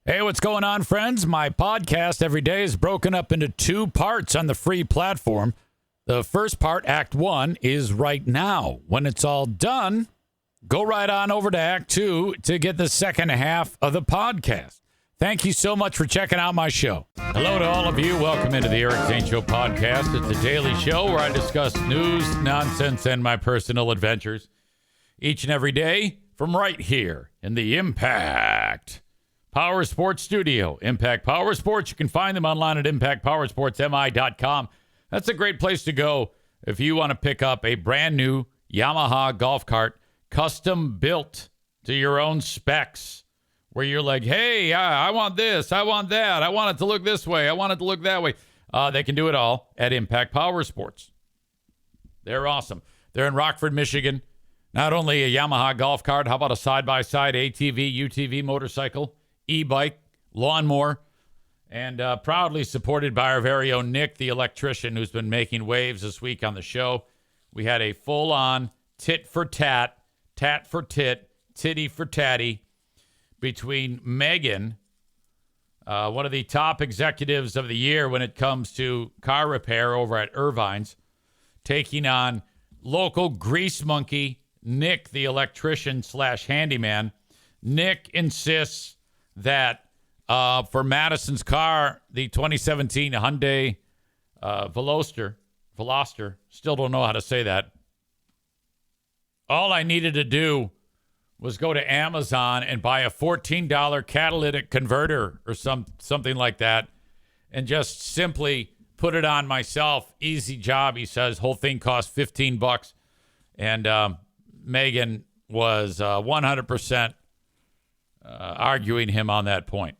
Hey, what's going on, friends? My podcast every day is broken up into two parts on the free platform. The first part, Act 1, is right now. When it's all done, go right on over to Act 2 to get the second half of the podcast. Thank you so much for checking out my show. Hello to all of you. Welcome into the Eric Zane Show podcast. It's a daily show where I discuss news, nonsense, and my personal adventures each and every day from right here in the Impact Power Sports Studio. Impact Power Sports. You can find them online at impactpowersportsmi.com. That's a great place to go if you want to pick up a brand new Yamaha golf cart, custom built to your own specs, where you're like, hey, I want this, I want that, I want it to look this way, I want it to look that way. They can do it all at Impact Power Sports. They're awesome. They're in Rockford, Michigan. Not only a Yamaha golf cart, how about a side-by-side ATV, UTV motorcycle, e-bike, lawnmower, and proudly supported by our very own Nick, the electrician, who's been making waves this week on the show. We had a full-on tit for tat, tat for tit, titty for tatty between Megan, one of the top executives of the year when it comes to car repair over at Irvine's, taking on local grease monkey Nick, the electrician slash handyman. Nick insists that for Madison's car, the 2017 Hyundai Veloster, still don't know how to say that. All I needed to do was go to Amazon and buy a $14 catalytic converter or something like that and just simply put it on myself. Easy job, he says. Whole thing cost $15. And Megan was 100% arguing him on that point.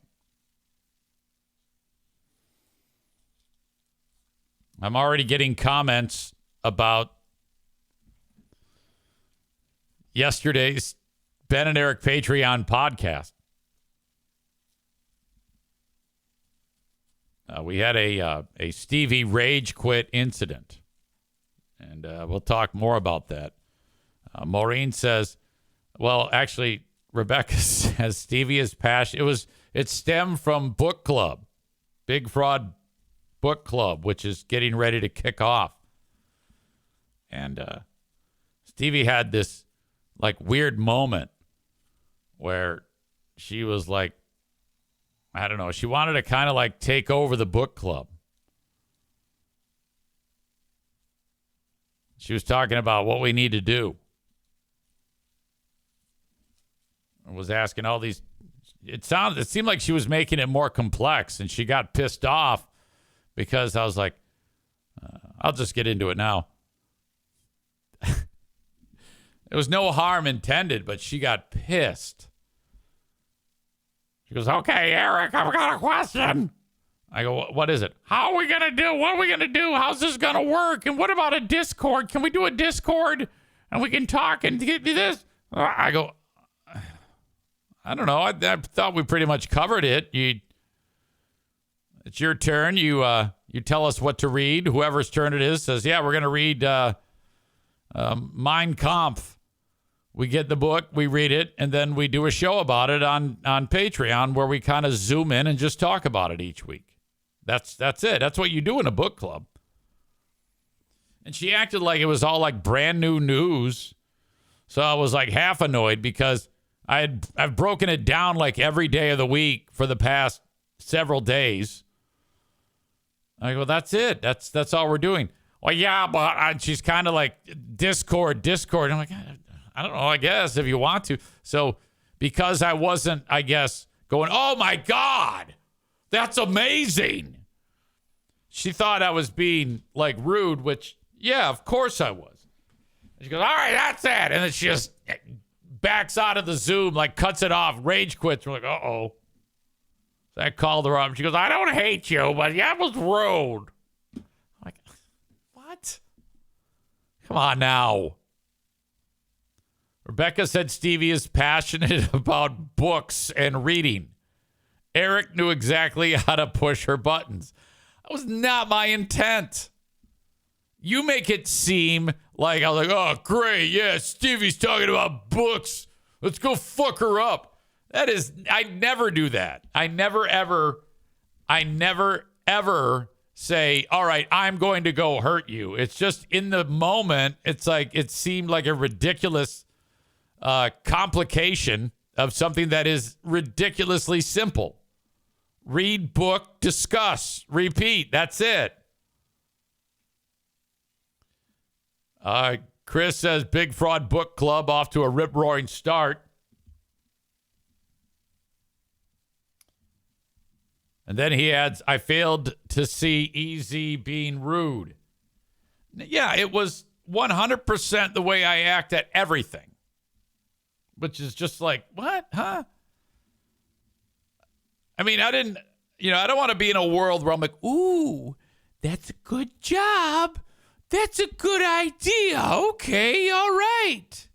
I'm already getting comments about yesterday's Ben and Eric Patreon podcast. We had a Stevie rage quit incident, and we'll talk more about that. Maureen says, well, actually, Rebecca says Stevie is passionate. It stemmed from book club, Big Fraud Book Club, which is getting ready to kick off. And Stevie had this like weird moment where she was like, I don't know, she wanted to kind of like take over the book club. She was talking about what we need to do. I was asking all these, it seemed like she was making it more complex, and she got pissed off because I was like, I'll just get into it now. There was no harm intended, but she got pissed. She goes, okay, Eric, I've got a question. I go, what is it? How are we going to do? What are we going to do? How's this going to work? And what about a Discord? Can we do a Discord and we can talk and do this? I go, I don't know. I thought we pretty much covered it. It's your turn. You tell us what to read. Whoever's turn it is says, yeah, we're going to read Mein Kampf. We get the book, we read it, and then we do a show about it on Patreon where we kind of zoom in and just talk about it each week. That's it. That's what you do in a book club. And she acted like it was all like brand new news. So I was like half annoyed because I've broken it down like every day of the week for the past several days. I go, that's it. That's all we're doing. Well, yeah, but she's kind of like Discord. I'm like, I don't know, I guess, if you want to. So because I wasn't, I guess, going, oh, my God, that's amazing. She thought I was being, like, rude, which, yeah, of course I was. And she goes, all right, that's it. And then she just backs out of the Zoom, like, cuts it off, rage quits. We're like, uh-oh. So I called her up. She goes, I don't hate you, but yeah, it was rude. I'm like, what? Come on now. Rebecca said Stevie is passionate about books and reading. Eric knew exactly how to push her buttons. That was not my intent. You make it seem like I was like, oh, great. Yeah, Stevie's talking about books. Let's go fuck her up. I never do that. I never, ever say, all right, I'm going to go hurt you. It's just in the moment, it's like it seemed like a ridiculous complication of something that is ridiculously simple. Read, book, discuss, repeat. That's it. Chris says, Big Fraud Book Club off to a rip-roaring start. And then he adds, I failed to see EZ being rude. Yeah, it was 100% the way I act at everything. Which is just like, what? Huh? I mean, I don't want to be in a world where I'm like, ooh, that's a good job. That's a good idea. Okay, all right.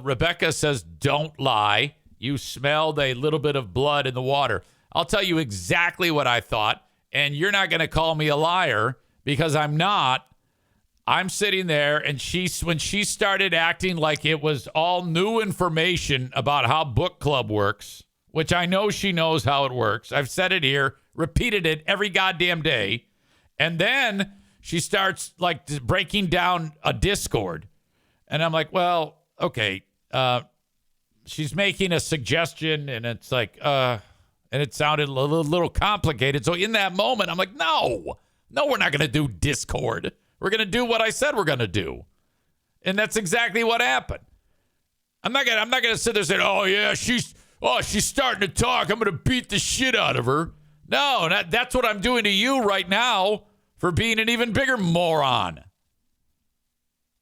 Rebecca says, don't lie. You smelled a little bit of blood in the water. I'll tell you exactly what I thought, and you're not going to call me a liar because I'm not. I'm sitting there, and when she started acting like it was all new information about how book club works, which I know she knows how it works. I've said it here, repeated it every goddamn day. And then she starts like breaking down a Discord. And I'm like, well, okay. She's making a suggestion, and it's like, and it sounded a little complicated. So in that moment, I'm like, no, we're not going to do Discord. We're going to do what I said we're going to do. And that's exactly what happened. I'm not going to sit there and say, oh yeah, she's starting to talk. I'm going to beat the shit out of her. No, that's what I'm doing to you right now for being an even bigger moron.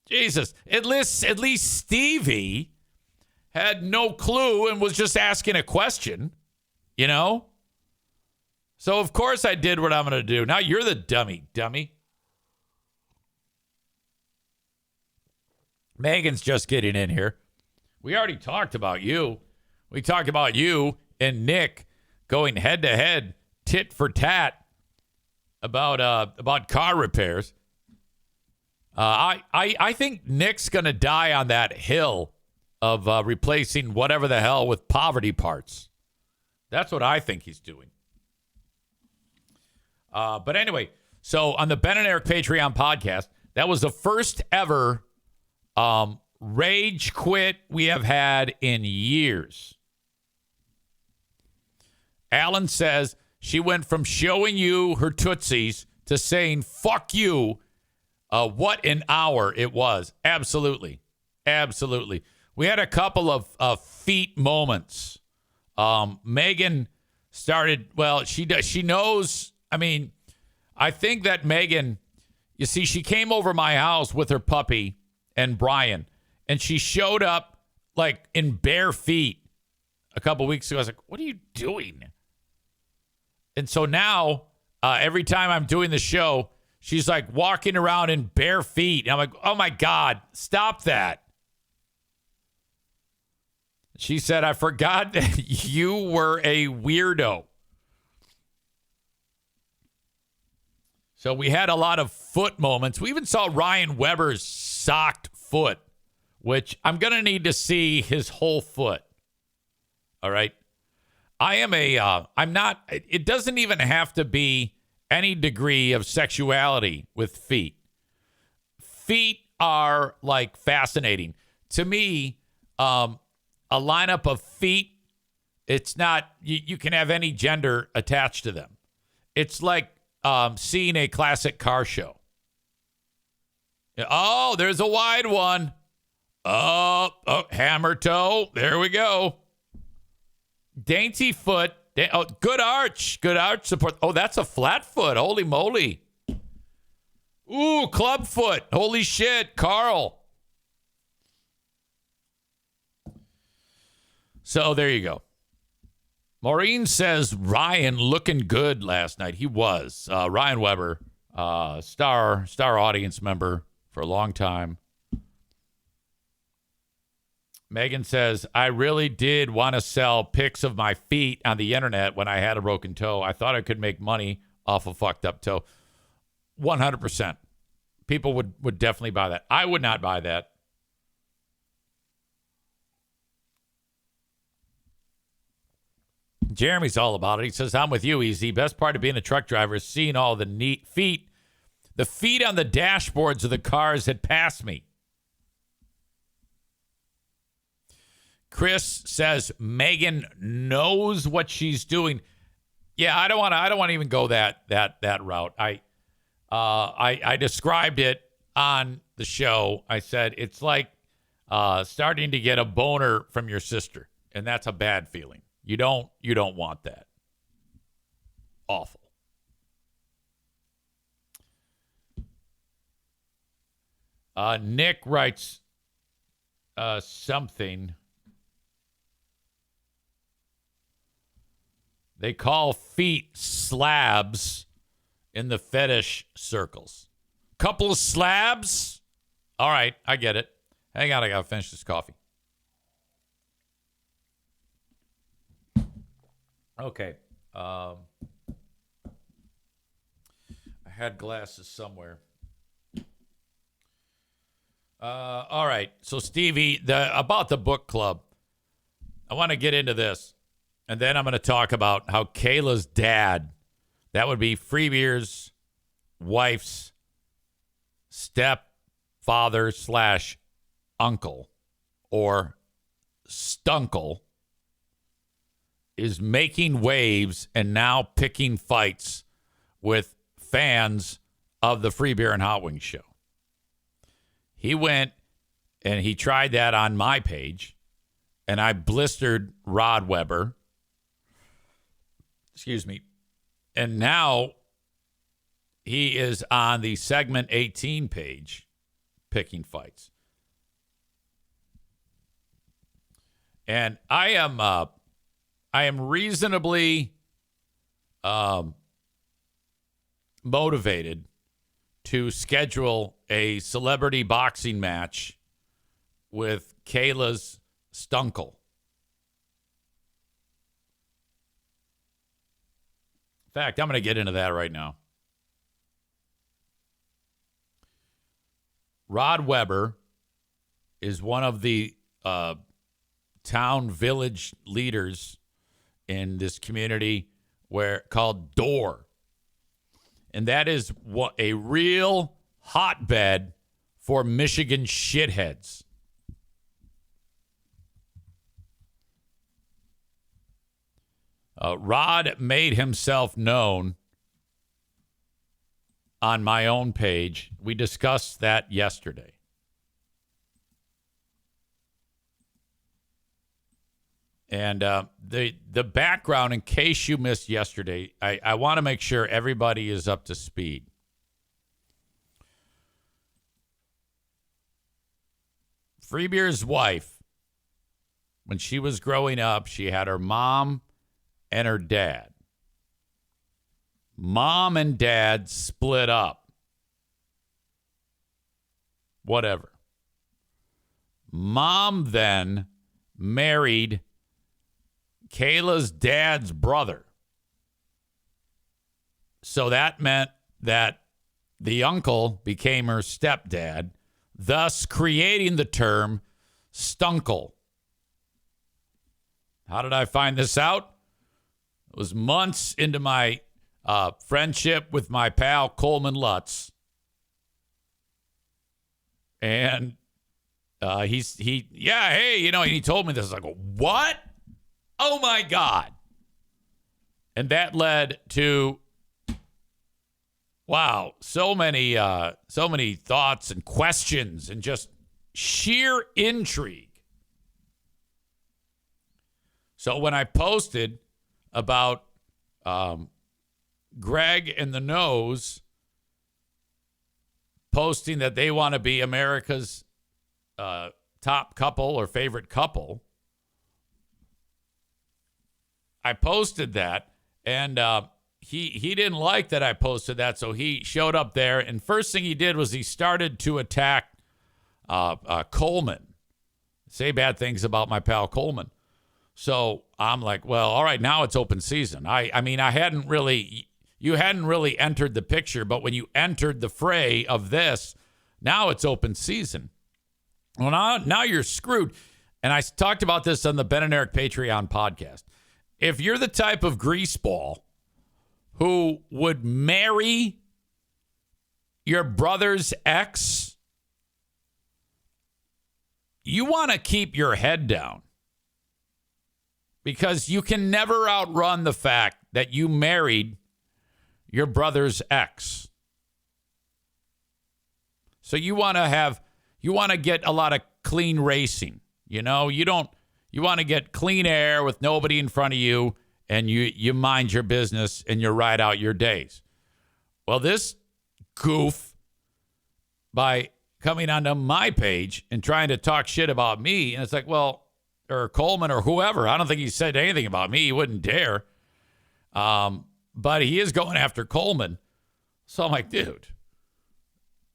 Jesus, at least Stevie had no clue and was just asking a question, you know? So, of course, I did what I'm going to do. Now you're the dummy. Megan's just getting in here. We already talked about you. We talked about you and Nick going head-to-head, tit for tat, about car repairs. I think Nick's going to die on that hill of replacing whatever the hell with poverty parts. That's what I think he's doing. But anyway, so on the Ben and Eric Patreon podcast, that was the first ever rage quit we have had in years. Alan says she went from showing you her tootsies to saying, fuck you. What an hour it was. Absolutely. We had a couple of feet moments. Megan started, well, she knows. I mean, I think that Megan, you see, she came over my house with her puppy and Brian, and she showed up like in bare feet a couple weeks ago. I was like, what are you doing? And so now, every time I'm doing the show, she's like walking around in bare feet. And I'm like, oh my God, stop that. She said, I forgot that you were a weirdo. So we had a lot of foot moments. We even saw Ryan Weber's socked foot, which I'm going to need to see his whole foot. All right. I'm not, it doesn't even have to be any degree of sexuality with feet. Feet are like fascinating. To me, a lineup of feet, it's not, you can have any gender attached to them. It's like seeing a classic car show. Oh, there's a wide one. Oh, hammer toe. There we go. Dainty foot. Oh, good arch support. Oh, that's a flat foot. Holy moly. Ooh, club foot. Holy shit, Carl. So there you go. Maureen says Ryan looking good last night. He was. Ryan Weber, star audience member for a long time. Megan says, I really did want to sell pics of my feet on the internet when I had a broken toe. I thought I could make money off a fucked up toe. 100%. People would definitely buy that. I would not buy that. Jeremy's all about it. He says, I'm with you, Easy. Best part of being a truck driver is seeing all the neat feet. The feet on the dashboards of the cars that pass me. Chris says Megan knows what she's doing. Yeah, I don't want to even go that route. I described it on the show. I said it's like starting to get a boner from your sister, and that's a bad feeling. You don't want that. Awful. Nick writes something. They call feet slabs in the fetish circles. Couple of slabs? All right, I get it. Hang on, I got to finish this coffee. Okay. I had glasses somewhere. All right. So, Stevie, about the book club, I want to get into this. And then I'm going to talk about how Kayla's dad, that would be Freebeer's wife's stepfather / uncle, or Stuncle, is making waves and now picking fights with fans of the Free Beer and Hot Wings show. He went and he tried that on my page, and I blistered Rod Weber. Excuse me. And now he is on the segment 18 page picking fights. And I am reasonably motivated to schedule a celebrity boxing match with Kayla's Stuncle. In fact, I'm going to get into that right now. Rod Weber is one of the town village leaders in this community called Door. And that is a real hotbed for Michigan shitheads. Rod made himself known on my own page. We discussed that yesterday. And the background, in case you missed yesterday, I want to make sure everybody is up to speed. Freebeer's wife, when she was growing up, she had her mom and her dad. Mom and dad split up. Whatever. Mom then married Kayla's dad's brother. So that meant that the uncle became her stepdad, thus creating the term Stuncle. How did I find this out? It was months into my friendship with my pal Coleman Lutz. And he told me this. I go, what? Oh my God. And that led to, wow, so many thoughts and questions and just sheer intrigue. So when I posted about Greg and the Nose posting that they want to be America's top couple or favorite couple, I posted that, and he didn't like that I posted that, so he showed up there, and first thing he did was he started to attack Coleman, say bad things about my pal Coleman. So I'm like, well, all right, now it's open season. I mean, you hadn't really entered the picture, but when you entered the fray of this, now it's open season. Well, now you're screwed. And I talked about this on the Ben and Eric Patreon podcast. if you're the type of greaseball who would marry your brother's ex, you want to keep your head down, because you can never outrun the fact that you married your brother's ex. So you want to get a lot of clean racing. You want to get clean air with nobody in front of you, and you mind your business and you ride out your days. Well, this goof, by coming onto my page and trying to talk shit about me, and it's like, well, or Coleman or whoever, I don't think he said anything about me. He wouldn't dare. But he is going after Coleman. So I'm like, dude,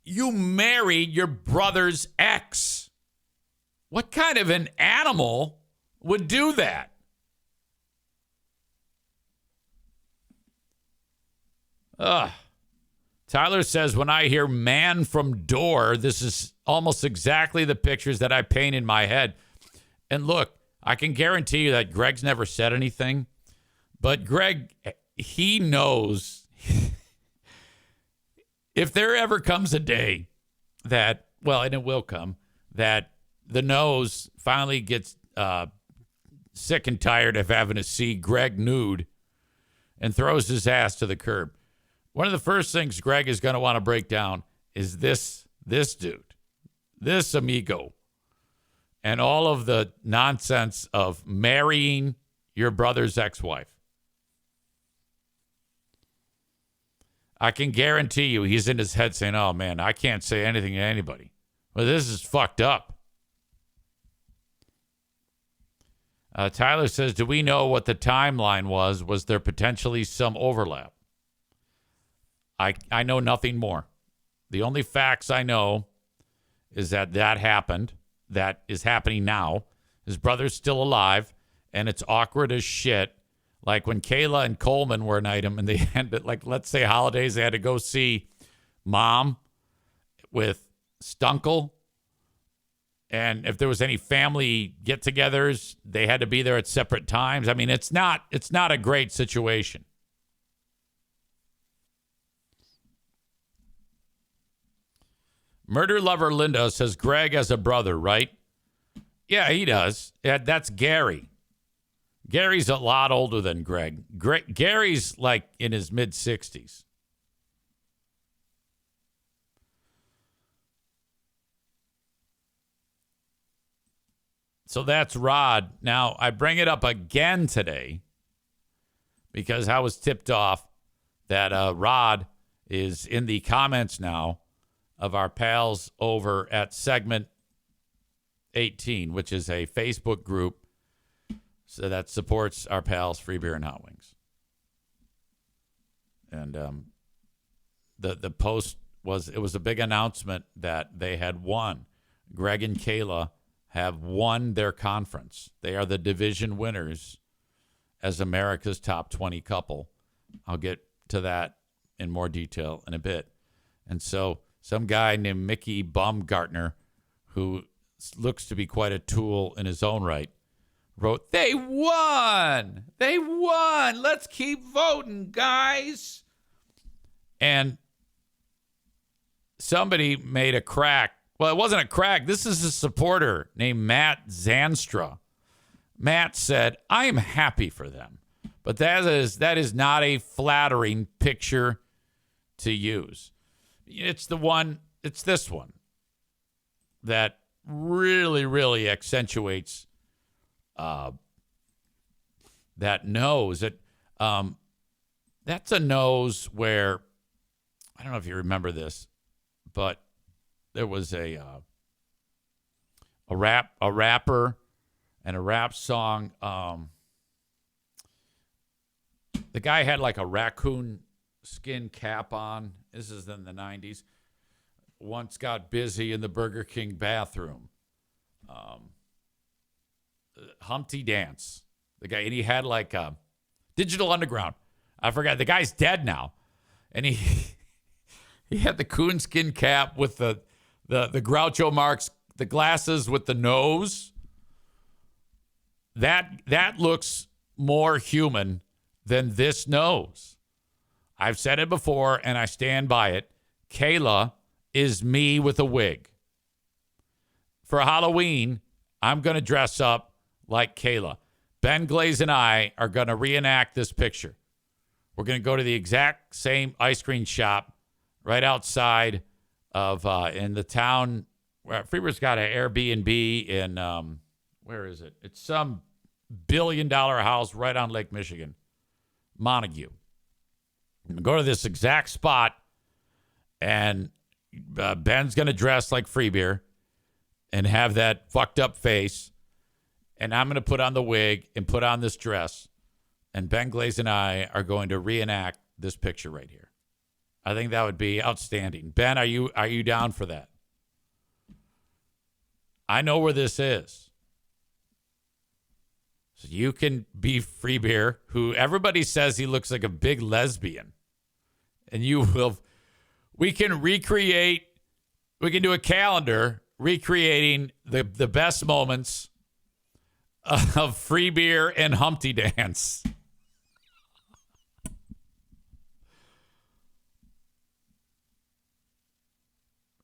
you married your brother's ex. What kind of an animal would do that? Tyler says, when I hear man from door, this is almost exactly the pictures that I paint in my head. And look, I can guarantee you that Greg's never said anything. But Greg, he knows if there ever comes a day that, well, and it will come, that the nose finally gets sick and tired of having to see Greg nude and throws his ass to the curb. One of the first things Greg is going to want to break down is this dude, this amigo, and all of the nonsense of marrying your brother's ex-wife. I can guarantee you he's in his head saying, oh, man, I can't say anything to anybody. Well, this is fucked up. Tyler says, do we know what the timeline was? Was there potentially some overlap? I know nothing more. The only facts I know is that happened. That is happening now. His brother's still alive, and it's awkward as shit. Like when Kayla and Coleman were an item, and they had to, like, let's say holidays, they had to go see Mom with Stuncle. And if there was any family get-togethers, they had to be there at separate times. I mean, it's not a great situation. Murder Lover Linda says Greg has a brother, right? Yeah, he does. Yeah, that's Gary. Gary's a lot older than Greg. Gary's like in his mid-60s. So that's Rod. Now, I bring it up again today because I was tipped off that Rod is in the comments now of our pals over at Segment 18, which is a Facebook group so that supports our pals Free Beer and Hot Wings. And the post was a big announcement that they had won. Greg and Kayla have won their conference. They are the division winners as America's top 20 couple. I'll get to that in more detail in a bit. And so some guy named Mickey Baumgartner, who looks to be quite a tool in his own right, wrote, they won! They won! Let's keep voting, guys! And somebody made a crack. Well, it wasn't a crack. This is a supporter named Matt Zanstra. Matt said, I am happy for them, but that is not a flattering picture to use. It's this one that really, really accentuates that nose. That's a nose where, I don't know if you remember this, but there was a rapper and a rap song. The guy had like a raccoon skin cap on. This is in the 90s. Once got busy in the Burger King bathroom. Humpty Dance. The guy, and he had like a Digital Underground. I forgot. The guy's dead now. And he had the coonskin cap with the Groucho Marx, the glasses with the nose. That looks more human than this nose. I've said it before, and I stand by it. Kayla is me with a wig. For Halloween, I'm going to dress up like Kayla. Ben Glaze and I are going to reenact this picture. We're going to go to the exact same ice cream shop right outside of in the town. Freeburg's got an Airbnb in, where is it? It's some billion-dollar house right on Lake Michigan, Montague. I'm going to go to this exact spot, and Ben's going to dress like Freebeer and have that fucked up face, and I'm going to put on the wig and put on this dress, and Ben Glaze and I are going to reenact this picture right here. I think that would be outstanding. Ben, are you down for that? I know where this is. So you can be Freebeer, who everybody says he looks like a big lesbian. And we can do a calendar recreating the best moments of Freebeer and Humpty Dance.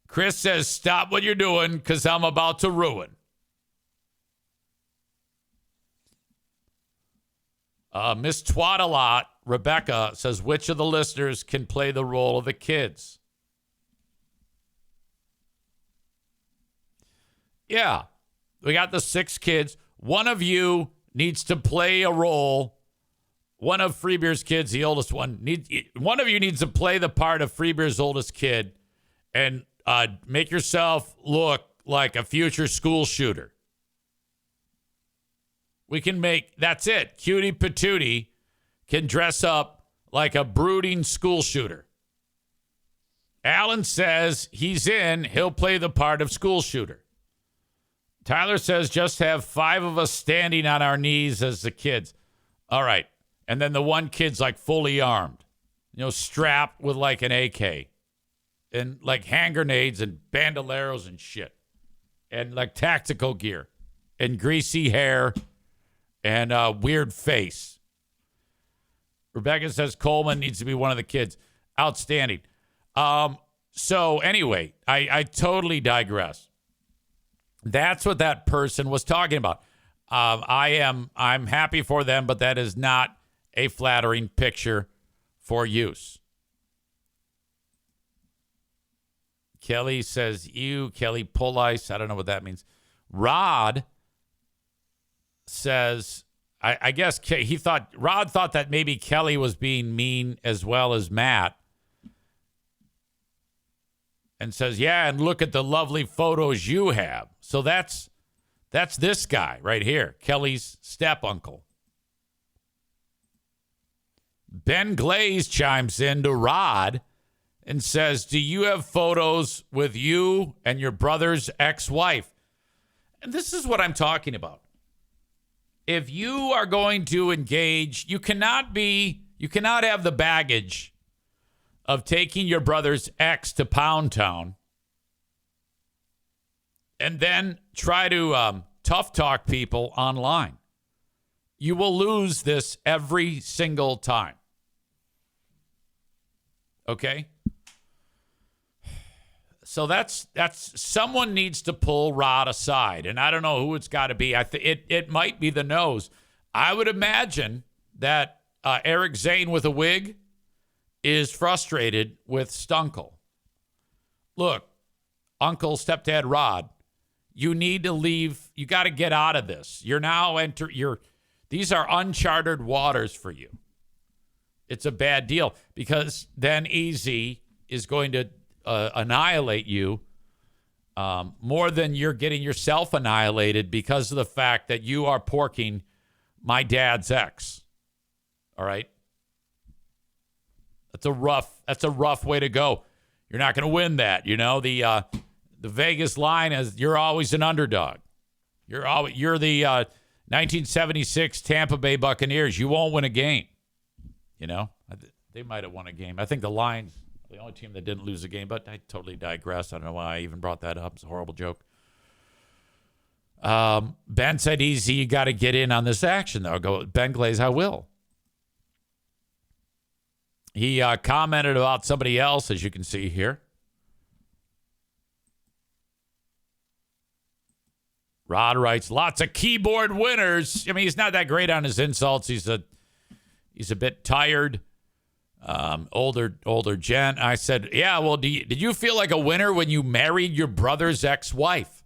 Chris says, stop what you're doing because I'm about to ruin. Miss Twat-a-lot, Rebecca, says, which of the listeners can play the role of the kids? Yeah, we got the 6 kids. One of you needs to play a role. One of Freebeer's kids, the oldest one, one of you needs to play the part of Freebeer's oldest kid and make yourself look like a future school shooter. We can that's it. Cutie Patootie can dress up like a brooding school shooter. Alan says he's in. He'll play the part of school shooter. Tyler says just have 5 of us standing on our knees as the kids. All right. And then the one kid's like fully armed, strapped with like an AK and like hand grenades and bandoleros and shit and like tactical gear and greasy hair and a weird face. Rebecca says Coleman needs to be one of the kids. Outstanding. So anyway, I totally digress. That's what that person was talking about. I'm happy for them, but that is not a flattering picture for use. Kelly says, Kelly Police. I don't know what that means. Rod says, I guess Rod thought that maybe Kelly was being mean as well as Matt. And says, yeah, and look at the lovely photos you have. So that's this guy right here, Kelly's step-uncle. Ben Glaze chimes in to Rod and says, do you have photos with you and your brother's ex-wife? And this is what I'm talking about. If you are going to engage, you cannot have the baggage of taking your brother's ex to Pound Town and then try to tough talk people online. You will lose this every single time. Okay? So that's someone needs to pull Rod aside, and I don't know who it's got to be. It might be the nose. I would imagine that Eric Zane with a wig is frustrated with Stuncle. Look, Uncle Stepdad Rod, you need to leave. You got to get out of this. You're now these are uncharted waters for you. It's a bad deal because then EZ is going to annihilate you more than you're getting yourself annihilated because of the fact that you are porking my dad's ex. All right? That's a rough way to go. You're not going to win that. The Vegas line is you're always an underdog. You're the 1976 Tampa Bay Buccaneers. You won't win a game. They might have won a game. I think the Lions are the only team that didn't lose a game, but I totally digress. I don't know why I even brought that up. It's a horrible joke. Ben said, easy, you got to get in on this action, though. Go, Ben Glaze, I will. He commented about somebody else, as you can see here. Rod writes, lots of keyboard winners. I mean, he's not that great on his insults. He's a bit tired. Older gent. I said, yeah, well, did you feel like a winner when you married your brother's ex-wife?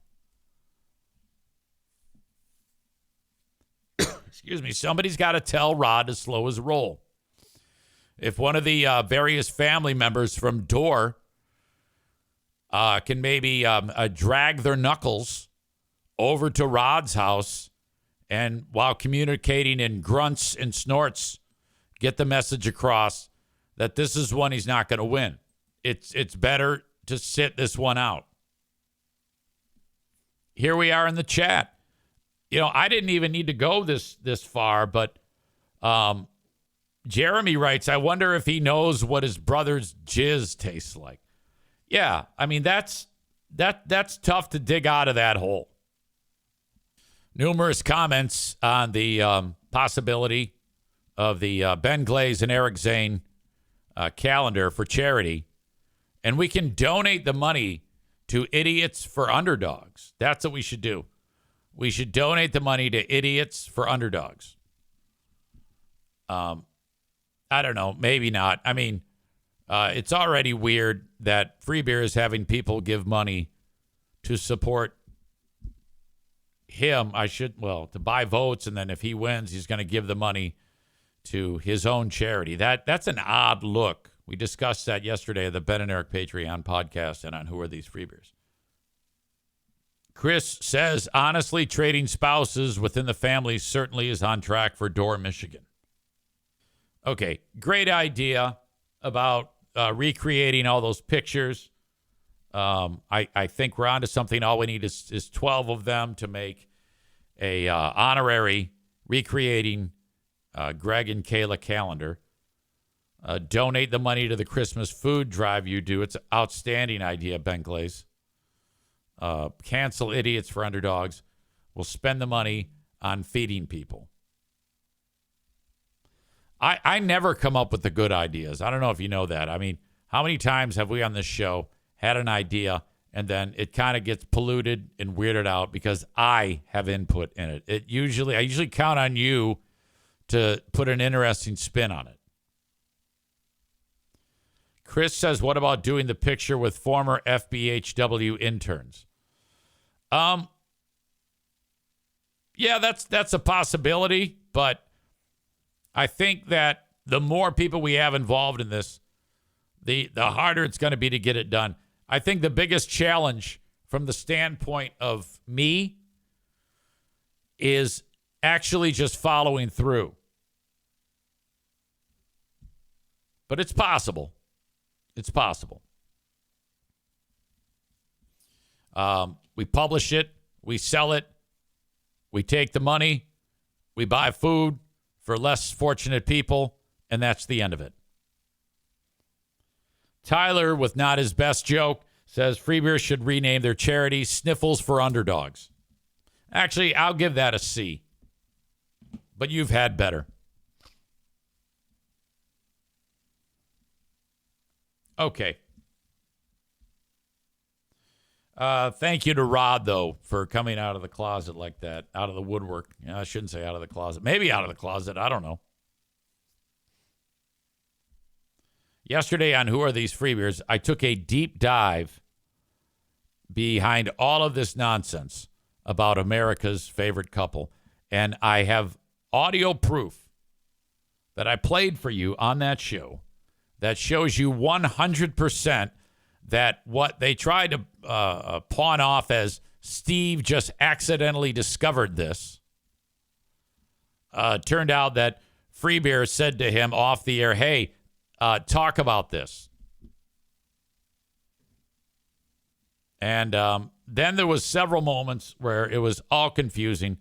Excuse me. Somebody's got to tell Rod to slow his roll. If one of the various family members from Door can maybe drag their knuckles over to Rod's house and while communicating in grunts and snorts, get the message across that this is one he's not going to win. It's better to sit this one out. Here we are in the chat. You know, I didn't even need to go this far, but Jeremy writes, I wonder if he knows what his brother's jizz tastes like. Yeah, I mean, that's tough to dig out of that hole. Numerous comments on the possibility of the Ben Glaze and Eric Zane calendar for charity. And we can donate the money to Idiots for Underdogs. That's what we should do. We should donate the money to Idiots for Underdogs. I don't know. Maybe not. I mean, it's already weird that Free Beer is having people give money to support him. To buy votes, and then if he wins, he's going to give the money to his own charity. That's an odd look. We discussed that yesterday at the Ben and Eric Patreon podcast and on Who Are These Free Beers. Chris says, honestly, trading spouses within the family certainly is on track for Door, Michigan. Okay, great idea about recreating all those pictures. I think we're onto something. All we need is 12 of them to make a honorary recreating Greg and Kayla calendar. Donate the money to the Christmas food drive you do. It's an outstanding idea, Ben Glaze. Cancel Idiots for Underdogs. We'll spend the money on feeding people. I never come up with the good ideas. I don't know if you know that. I mean, how many times have we on this show had an idea and then it kind of gets polluted and weirded out because I have input in it? I usually count on you to put an interesting spin on it. Chris says, what about doing the picture with former FBHW interns? Yeah, that's a possibility, but I think that the more people we have involved in this, the harder it's going to be to get it done. I think the biggest challenge from the standpoint of me is actually just following through. But it's possible. It's possible. We publish it. We sell it. We take the money. We buy food for less fortunate people, and that's the end of it. Tyler, with not his best joke, says Free Beer should rename their charity Sniffles for Underdogs. Actually, I'll give that a C. But you've had better. Okay. Thank you to Rod, though, for coming out of the closet like that, out of the woodwork. Yeah, I shouldn't say out of the closet. Maybe out of the closet. I don't know. Yesterday on Who Are These Free Beers, I took a deep dive behind all of this nonsense about America's favorite couple. And I have audio proof that I played for you on that show that shows you 100% that what they tried to pawn off as Steve just accidentally discovered this turned out that Free Beer said to him off the air, hey, talk about this. And then there was several moments where it was all confusing.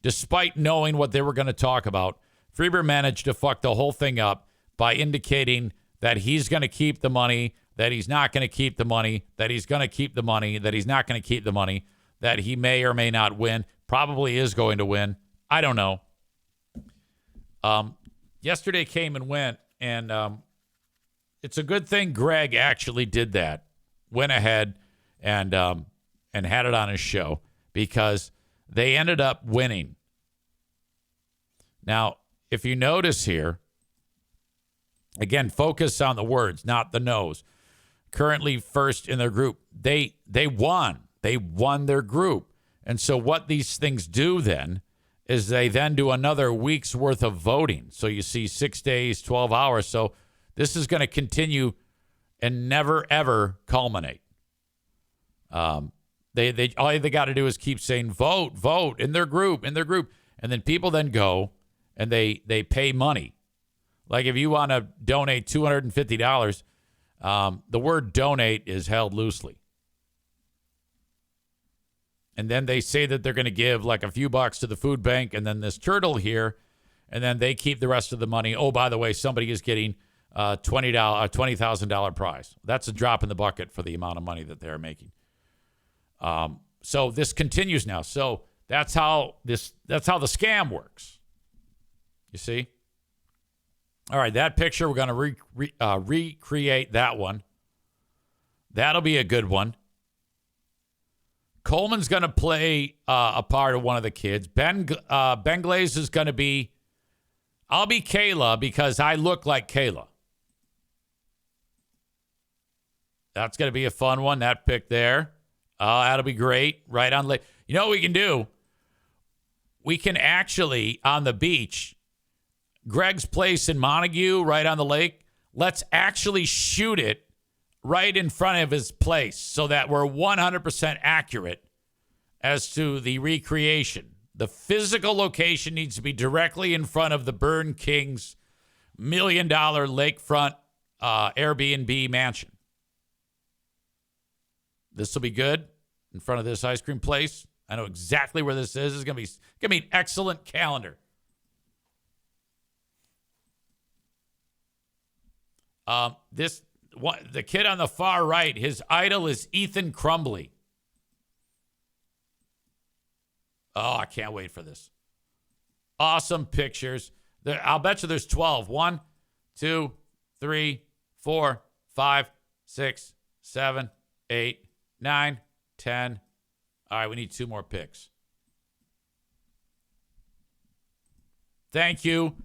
Despite knowing what they were going to talk about, Free Beer managed to fuck the whole thing up by indicating that he's going to keep the money, that he's not going to keep the money, that he's going to keep the money, that he's not going to keep the money. that he may or may not win. Probably is going to win. I don't know. Yesterday came and went, and it's a good thing Greg actually did that. Went ahead and had it on his show because they ended up winning. Now, if you notice here, again, focus on the words, not the nose. Currently first in their group. They won. They won their group. And so what these things do then is they then do another week's worth of voting. So you see 6 days, 12 hours. So this is going to continue and never, ever culminate. They all they got to do is keep saying, vote in their group. And then people then go and they pay money. Like if you want to donate $250, the word donate is held loosely. And then they say that they're going to give like a few bucks to the food bank and then this turtle here, and then they keep the rest of the money. Oh, by the way, somebody is getting a $20,000 prize. That's a drop in the bucket for the amount of money that they're making. So this continues now. So that's how the scam works. You see? All right, that picture, we're going to recreate that one. That'll be a good one. Coleman's going to play a part of one of the kids. Ben Glaze is going to be, I'll be Kayla because I look like Kayla. That's going to be a fun one, that pick there. That'll be great. Right on lake. You know what we can do? We can actually, on the beach, Greg's place in Montague, right on the lake, let's actually shoot it right in front of his place so that we're 100% accurate as to the recreation. The physical location needs to be directly in front of the Burn King's $1 million lakefront Airbnb mansion. This will be good in front of this ice cream place. I know exactly where this is. It's going to be an excellent calendar. The kid on the far right, his idol is Ethan Crumbly. Oh, I can't wait for this. Awesome pictures. I'll bet you there's 12. 1, 2, 3, 4, 5, 6, 7, 8, 9, 10. All right, we need 2 more picks. Thank you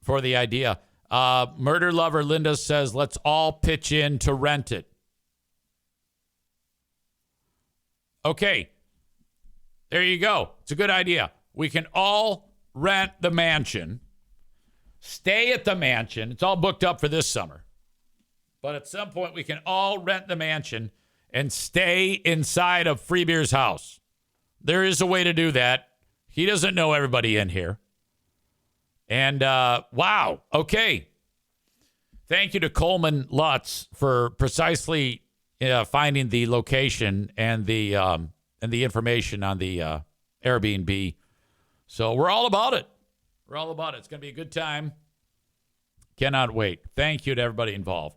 for the idea. Murder Lover Linda says, let's all pitch in to rent it. Okay. There you go. It's a good idea. We can all rent the mansion, stay at the mansion. It's all booked up for this summer. But at some point, we can all rent the mansion and stay inside of Freebeer's house. There is a way to do that. He doesn't know everybody in here. And, wow. Okay. Thank you to Coleman Lutz for precisely finding the location and the information on the Airbnb. So we're all about it. We're all about it. It's going to be a good time. Cannot wait. Thank you to everybody involved.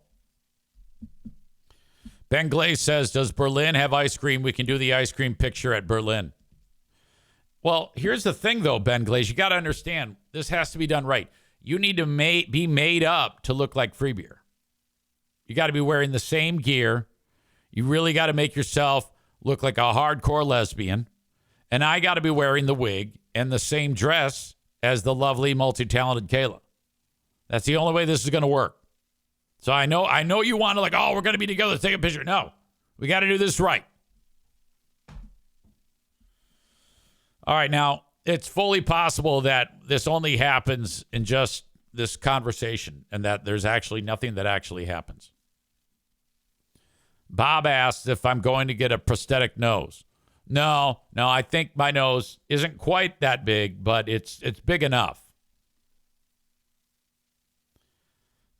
Ben Glaze says, does Berlin have ice cream? We can do the ice cream picture at Berlin. Well, here's the thing, though, Ben Glaze. You got to understand, this has to be done right. You need to be made up to look like Free Beer. You got to be wearing the same gear. You really got to make yourself look like a hardcore lesbian. And I got to be wearing the wig and the same dress as the lovely, multi-talented Kayla. That's the only way this is going to work. So I know you want to like, oh, we're going to be together. Let's take a picture. No, we got to do this right. All right, now, it's fully possible that this only happens in just this conversation and that there's actually nothing that actually happens. Bob asks if I'm going to get a prosthetic nose. No, I think my nose isn't quite that big, but it's big enough.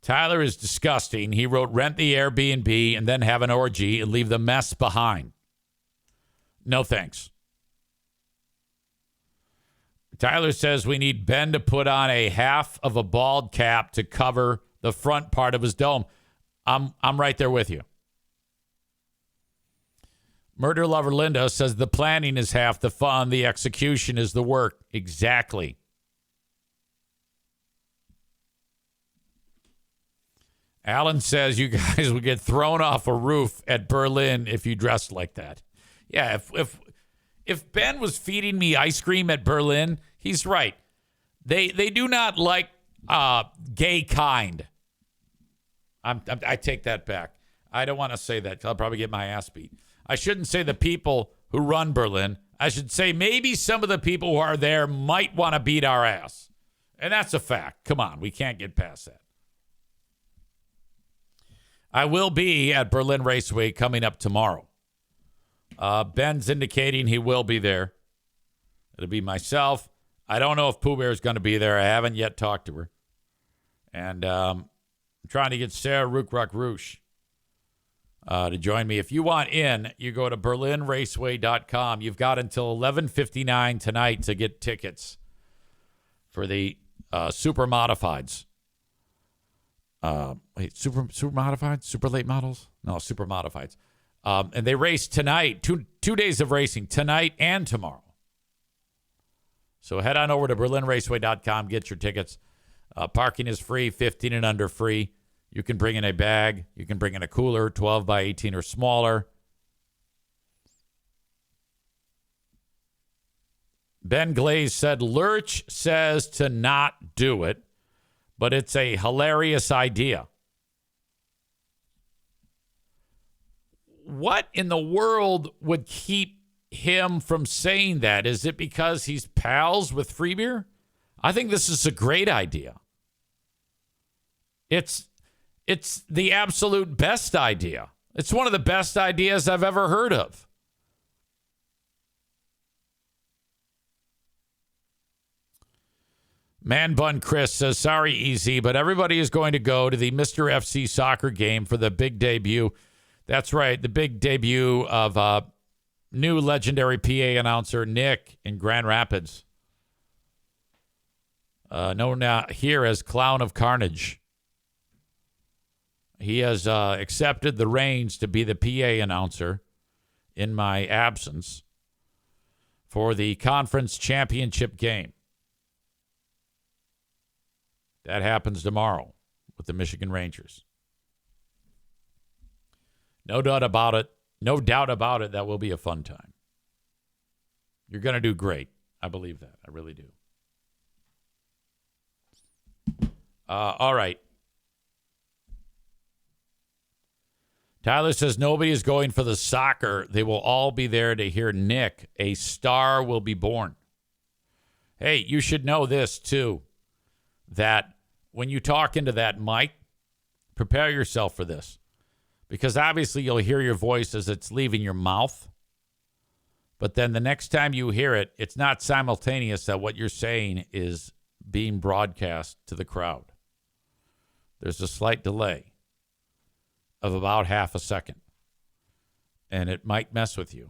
Tyler is disgusting. He wrote rent the Airbnb and then have an orgy and leave the mess behind. No thanks. Tyler says we need Ben to put on a half of a bald cap to cover the front part of his dome. I'm right there with you. Murder Lover Linda says the planning is half the fun. The execution is the work. Exactly. Alan says you guys would get thrown off a roof at Berlin if you dressed like that. Yeah, if Ben was feeding me ice cream at Berlin, he's right. They do not like gay kind. I take that back. I don't want to say that 'cause I'll probably get my ass beat. I shouldn't say the people who run Berlin. I should say maybe some of the people who are there might want to beat our ass. And that's a fact. Come on, we can't get past that. I will be at Berlin Raceway coming up tomorrow. Ben's indicating he will be there. It'll be myself. I don't know if Pooh Bear is going to be there. I haven't yet talked to her. And I'm trying to get Sarah Rookrock Roosh to join me. If you want in, you go to berlinraceway.com. You've got until 11:59 tonight to get tickets for the super modifieds. Super modifieds? Super late models? No, super modifieds. And they race tonight, two days of racing, tonight and tomorrow. So head on over to berlinraceway.com, get your tickets. Parking is free, 15 and under free. You can bring in a bag. You can bring in a cooler, 12 by 18 or smaller. Ben Glaze said, Lurch says to not do it, but it's a hilarious idea. What in the world would keep him from saying that? Is it because he's pals with Free Beer? I think this is a great idea. It's the absolute best idea. It's one of the best ideas I've ever heard of. Man Bun Chris says, sorry, Easy, but everybody is going to go to the Mr. FC soccer game for the big debut. That's right, the big debut of new legendary PA announcer Nick in Grand Rapids. Known now here as Clown of Carnage. He has accepted the reins to be the PA announcer in my absence for the conference championship game. That happens tomorrow with the Michigan Rangers. No doubt about it. No doubt about it. That will be a fun time. You're going to do great. I believe that. I really do. All right. Tyler says nobody is going for the soccer. They will all be there to hear Nick. A star will be born. Hey, you should know this too, that when you talk into that mic, prepare yourself for this. Because obviously you'll hear your voice as it's leaving your mouth. But then the next time you hear it, it's not simultaneous that what you're saying is being broadcast to the crowd. There's a slight delay of about half a second. And it might mess with you.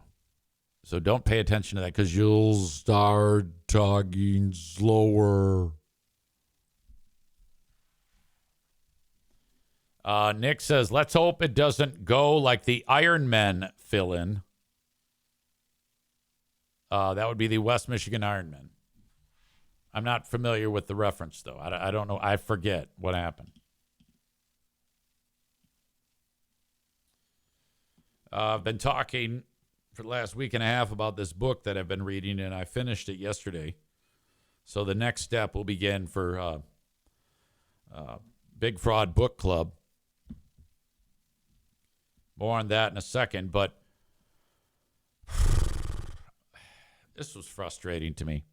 So don't pay attention to that because you'll start talking slower. Nick says, let's hope it doesn't go like the Iron Men fill-in. That would be the West Michigan Iron Men. I'm not familiar with the reference, though. I don't know. I forget what happened. I've been talking for the last week and a half about this book that I've been reading, and I finished it yesterday. So the next step will begin for Big Fraud Book Club. More on that in a second, but this was frustrating to me.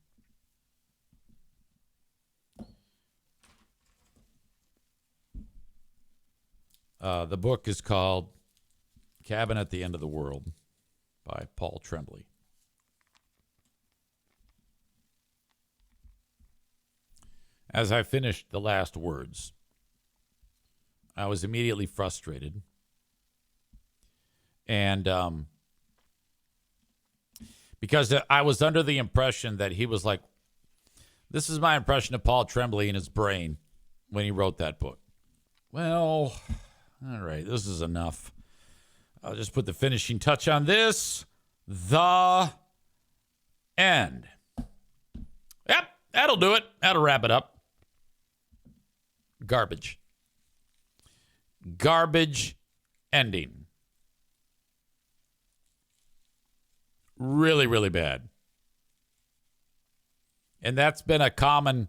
The book is called Cabin at the End of the World by Paul Tremblay. As I finished the last words, I was immediately frustrated. And because I was under the impression that he was like, this is my impression of Paul Tremblay in his brain when he wrote that book. Well, all right, this is enough. I'll just put the finishing touch on this. The end. Yep, that'll do it. That'll wrap it up. Garbage. Garbage ending. Really, really bad. And that's been a common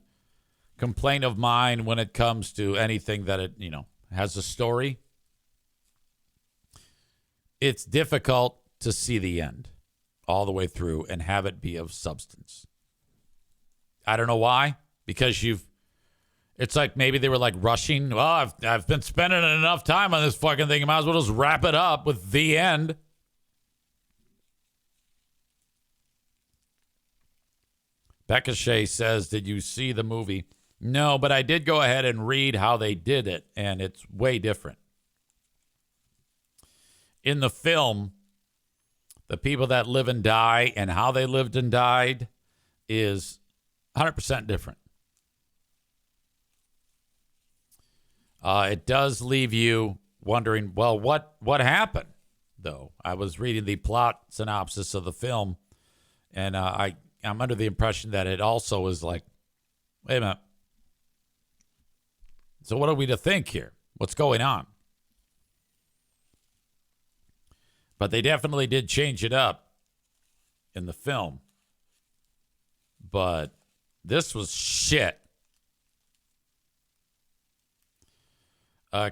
complaint of mine when it comes to anything that it, has a story. It's difficult to see the end all the way through and have it be of substance. I don't know why. Because it's like maybe they were like rushing. Well, I've been spending enough time on this fucking thing. I might as well just wrap it up with the end. Becca Shea says, did you see the movie? No, but I did go ahead and read how they did it, and it's way different. In the film, the people that live and die and how they lived and died is 100% different. It does leave you wondering, well, what happened, though? I was reading the plot synopsis of the film, and I'm under the impression that it also is like, wait a minute. So what are we to think here? What's going on? But they definitely did change it up in the film. But this was shit.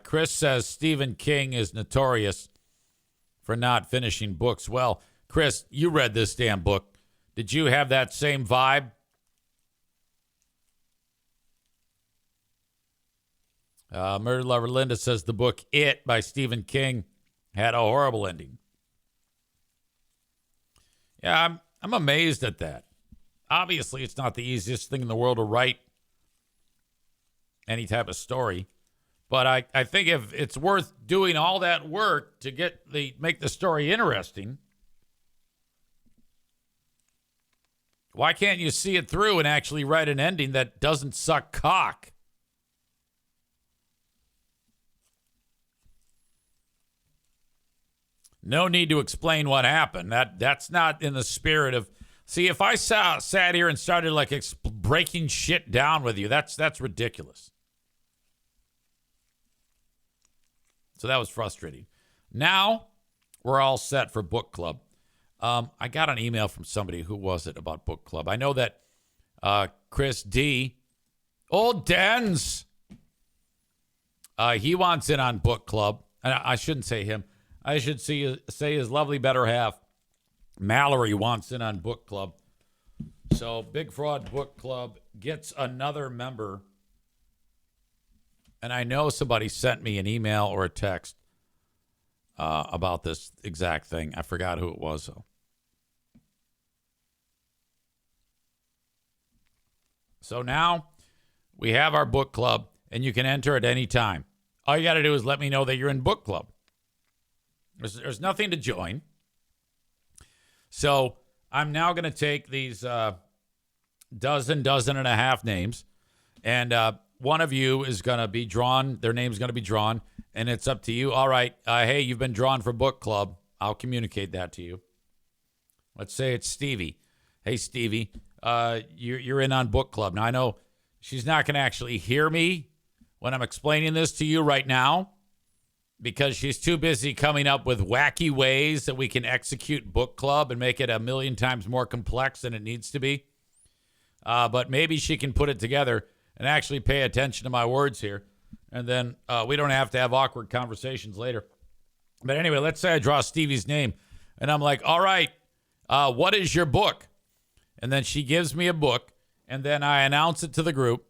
Chris says Stephen King is notorious for not finishing books. Well, Chris, you read this damn book. Did you have that same vibe? Murder Lover Linda says the book It by Stephen King had a horrible ending. Yeah, I'm amazed at that. Obviously, it's not the easiest thing in the world to write any type of story. But I think if it's worth doing all that work to make the story interesting, why can't you see it through and actually write an ending that doesn't suck cock? No need to explain what happened. That's not in the spirit of... See, if I sat here and started like breaking shit down with you, that's ridiculous. So that was frustrating. Now we're all set for book club. I got an email from somebody. Who was it about book club? I know that Chris D. Old Dens. He wants in on book club. And I shouldn't say him. I should say his lovely better half. Mallory wants in on book club. So Big Fraud Book Club gets another member. And I know somebody sent me an email or a text about this exact thing. I forgot who it was, though. So now we have our book club, and you can enter at any time. All you got to do is let me know that you're in book club. There's nothing to join. So I'm now going to take these dozen and a half names, and one of you is going to be drawn. Their name's going to be drawn, and it's up to you. All right, hey, you've been drawn for book club. I'll communicate that to you. Let's say it's Stevie. Hey, Stevie, you're in on book club. Now, I know she's not going to actually hear me when I'm explaining this to you right now because she's too busy coming up with wacky ways that we can execute book club and make it a million times more complex than it needs to be. But maybe she can put it together and actually pay attention to my words here. And then we don't have to have awkward conversations later. But anyway, let's say I draw Stevie's name. And I'm like, all right, what is your book? And then she gives me a book. And then I announce it to the group.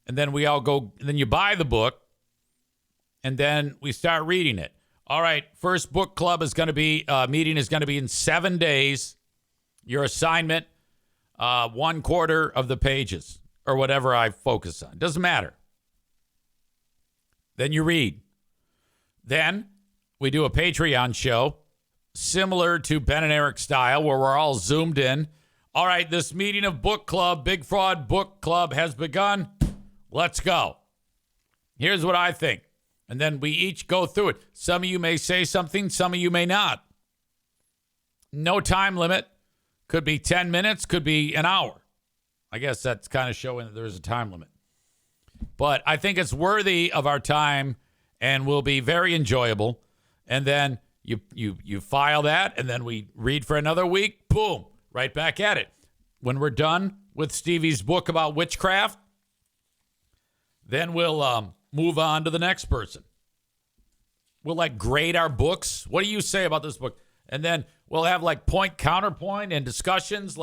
And then we all go. And then you buy the book. And then we start reading it. All right, first book club is going to be, meeting is going to be in 7 days. Your assignment, 1/4 of the pages. Or whatever I focus on. Doesn't matter. Then you read. Then we do a Patreon show similar to Ben and Eric style where we're all zoomed in. All right, this meeting of book club, Big Fraud Book Club has begun. Let's go. Here's what I think. And then we each go through it. Some of you may say something. Some of you may not. No time limit. Could be 10 minutes, could be an hour. I guess that's kind of showing that there's a time limit. But I think it's worthy of our time and will be very enjoyable. And then you file that, and then we read for another week. Boom, right back at it. When we're done with Stevie's book about witchcraft, then we'll move on to the next person. We'll grade our books. What do you say about this book? And then we'll have point, counterpoint, and discussions.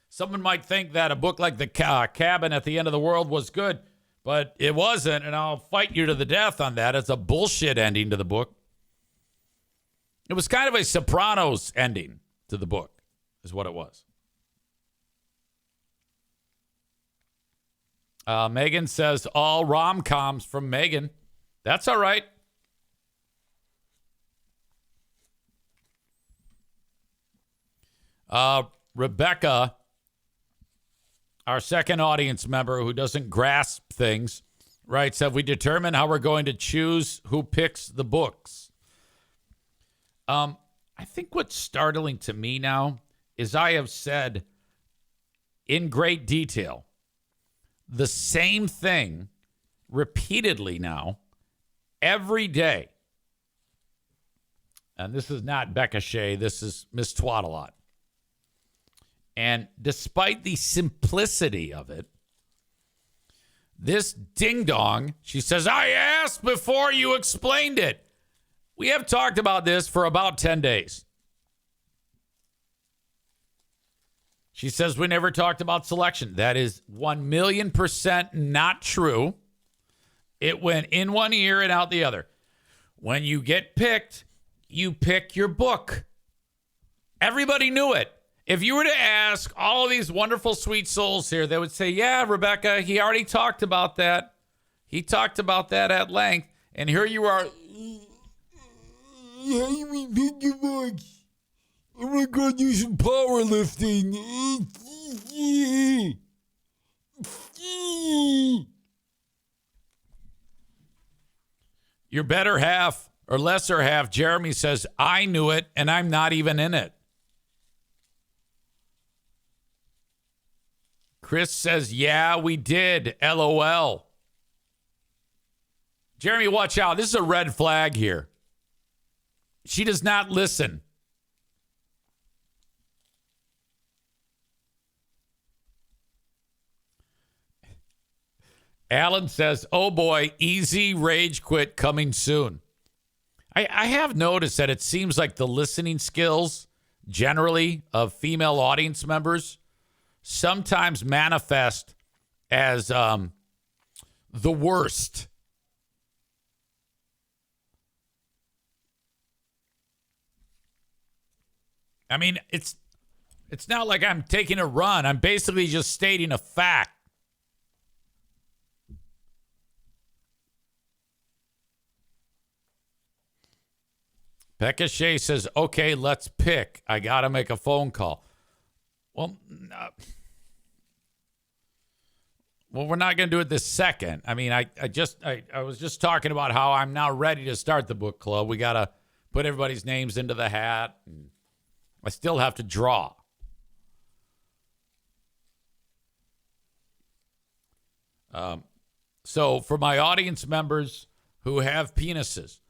Someone might think that a book like The Cabin at the End of the World was good, but it wasn't, and I'll fight you to the death on that. It's a bullshit ending to the book. It was kind of a Sopranos ending to the book, is what it was. Megan says, all rom-coms from Megan. That's all right. Rebecca, our second audience member who doesn't grasp things, writes, have we determined how we're going to choose who picks the books? I think what's startling to me now is I have said in great detail the same thing repeatedly now every day. And this is not Becca Shea. This is Miss Twaddalot. And despite the simplicity of it, this ding-dong, she says, I asked before you explained it. We have talked about this for about 10 days. She says we never talked about selection. That is 1,000,000% not true. It went in one ear and out the other. When you get picked, you pick your book. Everybody knew it. If you were to ask all of these wonderful, sweet souls here, they would say, yeah, Rebecca, he already talked about that. He talked about that at length. And here you are. How do we pick your books? I'm going to go do some powerlifting. Your better half or lesser half, Jeremy says, I knew it and I'm not even in it. Chris says, yeah, we did. LOL. Jeremy, watch out. This is a red flag here. She does not listen. Alan says, oh boy, easy rage quit coming soon. I have noticed that it seems like the listening skills generally of female audience members sometimes manifest as the worst. I mean, it's not like I'm taking a run. I'm basically just stating a fact. Becca Shea says, okay, let's pick. I got to make a phone call. Well, we're not going to do it this second. I mean, I was just talking about how I'm now ready to start the book club. We got to put everybody's names into the hat. And I still have to draw. So for my audience members who have penises,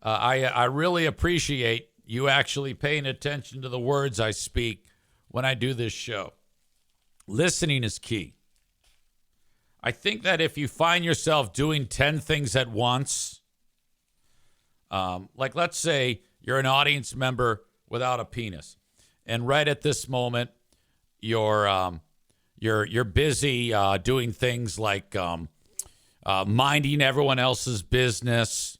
I really appreciate you actually paying attention to the words I speak when I do this show. Listening is key. I think that if you find yourself doing 10 things at once, like let's say you're an audience member without a penis, and right at this moment you're busy doing things like minding everyone else's business,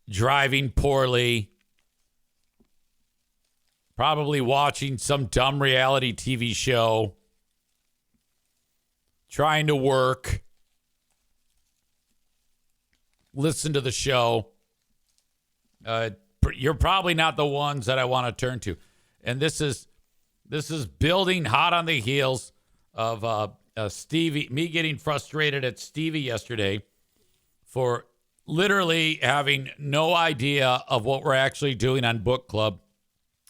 driving poorly, probably watching some dumb reality TV show, trying to work, listen to the show. You're probably not the ones that I want to turn to. And this is building hot on the heels of Stevie, me getting frustrated at Stevie yesterday for literally having no idea of what we're actually doing on book club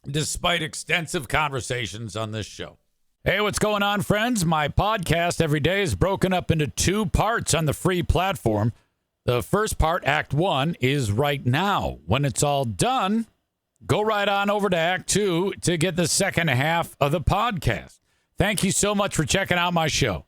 despite extensive conversations on this show. Hey, what's going on, friends? My podcast every day is broken up into 2 parts on the free platform. The first part, Act 1, is right now. When it's all done, go right on over to Act 2 to get the second half of the podcast. Thank you so much for checking out my show.